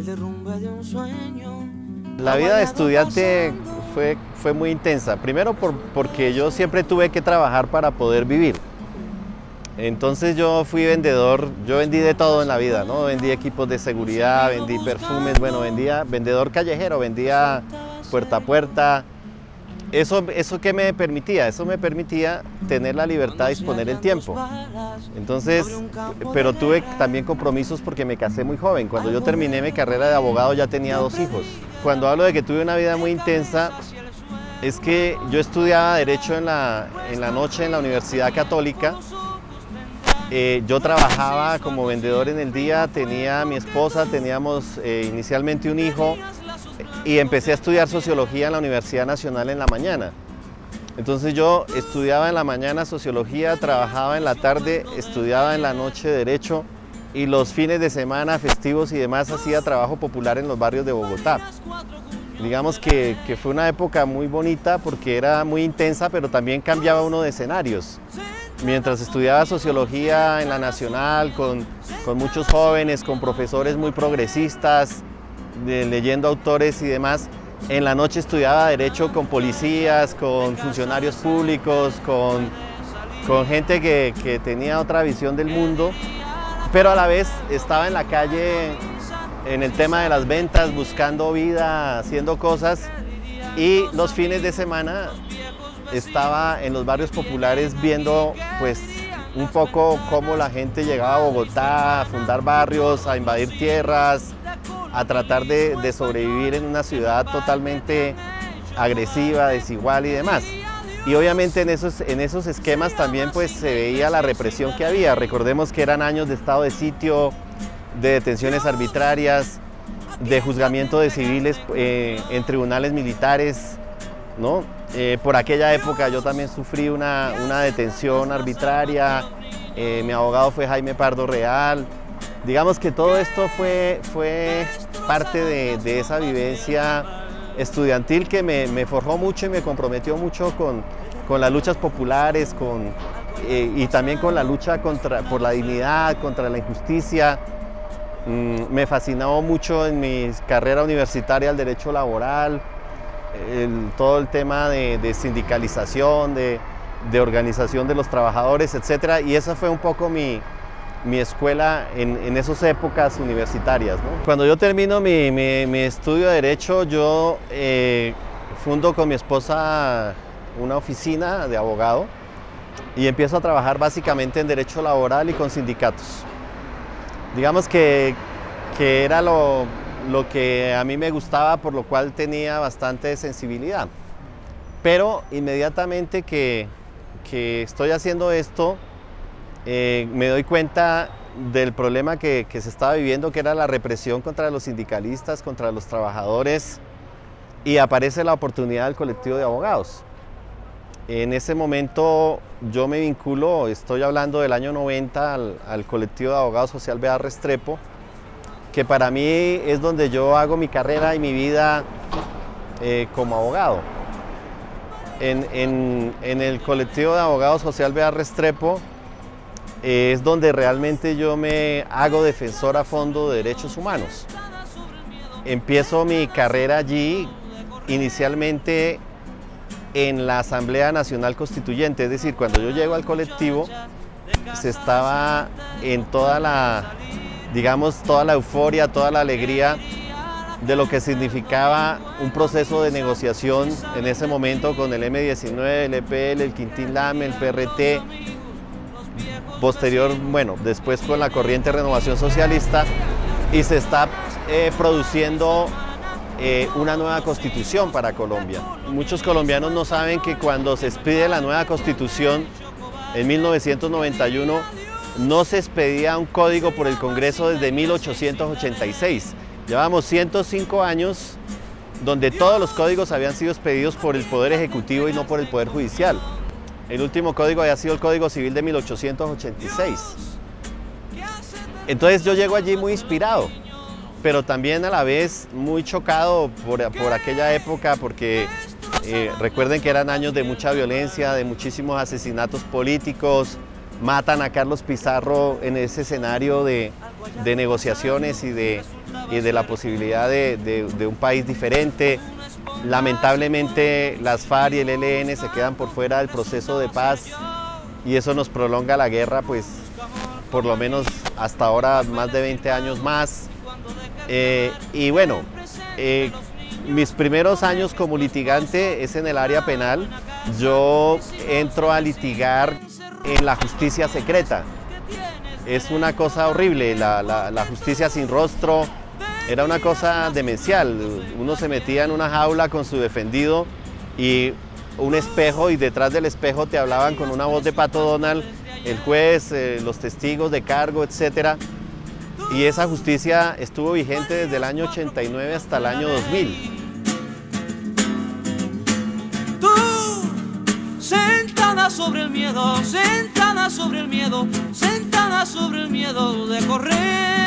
derrumbe de un sueño. La vida de estudiante fue muy intensa, primero porque yo siempre tuve que trabajar para poder vivir. Entonces yo fui vendedor, yo vendí de todo en la vida, ¿no? Vendí equipos de seguridad, vendí perfumes, bueno, vendedor callejero, vendía puerta a puerta. ¿Eso qué me permitía? Eso me permitía tener la libertad de disponer el tiempo. Entonces, pero tuve también compromisos porque me casé muy joven. Cuando yo terminé mi carrera de abogado ya tenía 2 hijos. Cuando hablo de que tuve una vida muy intensa, es que yo estudiaba Derecho en la noche en la Universidad Católica. Yo trabajaba como vendedor en el día, tenía a mi esposa, teníamos inicialmente un hijo y empecé a estudiar Sociología en la Universidad Nacional en la mañana. Entonces yo estudiaba en la mañana Sociología, trabajaba en la tarde, estudiaba en la noche Derecho y los fines de semana, festivos y demás, hacía trabajo popular en los barrios de Bogotá. Digamos que fue una época muy bonita porque era muy intensa, pero también cambiaba uno de escenarios. Mientras estudiaba Sociología en la Nacional, con muchos jóvenes, con profesores muy progresistas, leyendo autores y demás, en la noche estudiaba Derecho con policías, con funcionarios públicos, con gente que tenía otra visión del mundo, pero a la vez estaba en la calle en el tema de las ventas, buscando vida, haciendo cosas, y los fines de semana estaba en los barrios populares viendo pues un poco cómo la gente llegaba a Bogotá a fundar barrios, a invadir tierras, a tratar de sobrevivir en una ciudad totalmente agresiva, desigual y demás. Y obviamente en esos esquemas también pues se veía la represión que había. Recordemos que eran años de estado de sitio, de detenciones arbitrarias, de juzgamiento de civiles en tribunales militares, ¿no? Por aquella época yo también sufrí una detención arbitraria, mi abogado fue Jaime Pardo Real. Digamos que todo esto fue parte de esa vivencia estudiantil que me forjó mucho y me comprometió mucho con las luchas populares y también con la lucha por la dignidad, contra la injusticia. Me fascinó mucho en mi carrera universitaria el derecho laboral, todo el tema de sindicalización, de organización de los trabajadores, etc. Y esa fue un poco mi escuela en esas épocas universitarias, ¿no? Cuando yo termino mi estudio de Derecho, yo fundo con mi esposa una oficina de abogado y empiezo a trabajar básicamente en derecho laboral y con sindicatos. Digamos que era lo que a mí me gustaba, por lo cual tenía bastante sensibilidad. Pero inmediatamente que estoy haciendo esto, me doy cuenta del problema que se estaba viviendo, que era la represión contra los sindicalistas, contra los trabajadores, y aparece la oportunidad del colectivo de abogados. En ese momento yo me vinculo, estoy hablando del año 90, al colectivo de abogados Social Bea Restrepo, que para mí es donde yo hago mi carrera y mi vida como abogado. En el colectivo de abogados Social Bea Restrepo es donde realmente yo me hago defensor a fondo de derechos humanos. Empiezo mi carrera allí inicialmente en la Asamblea Nacional Constituyente, es decir, cuando yo llego al colectivo se estaba en toda la euforia, toda la alegría de lo que significaba un proceso de negociación en ese momento con el M19, el EPL, el Quintín Lame, el PRT, posterior, bueno, después con la corriente Renovación Socialista, y se está produciendo una nueva constitución para Colombia. Muchos colombianos no saben que cuando se expide la nueva constitución en 1991 no se expedía un código por el Congreso desde 1886. Llevamos 105 años donde todos los códigos habían sido expedidos por el Poder Ejecutivo y no por el Poder Judicial. El último código había sido el Código Civil de 1886. Entonces yo llego allí muy inspirado, pero también a la vez muy chocado por aquella época, porque recuerden que eran años de mucha violencia, de muchísimos asesinatos políticos. Matan a Carlos Pizarro en ese escenario de negociaciones y de y de la posibilidad de un país diferente. Lamentablemente las FARC y el ELN se quedan por fuera del proceso de paz y eso nos prolonga la guerra, pues por lo menos hasta ahora más de 20 años más. Y bueno, mis primeros años como litigante es en el área penal. Yo entro a litigar en la justicia secreta. Es una cosa horrible, la justicia sin rostro. Era una cosa demencial. Uno se metía en una jaula con su defendido y un espejo, y detrás del espejo te hablaban con una voz de Pato Donald, el juez, los testigos de cargo, etc. Y esa justicia estuvo vigente desde el año 89 hasta el año 2000. Tú, sentada sobre el miedo, sentada sobre el miedo, sentada sobre el miedo de correr.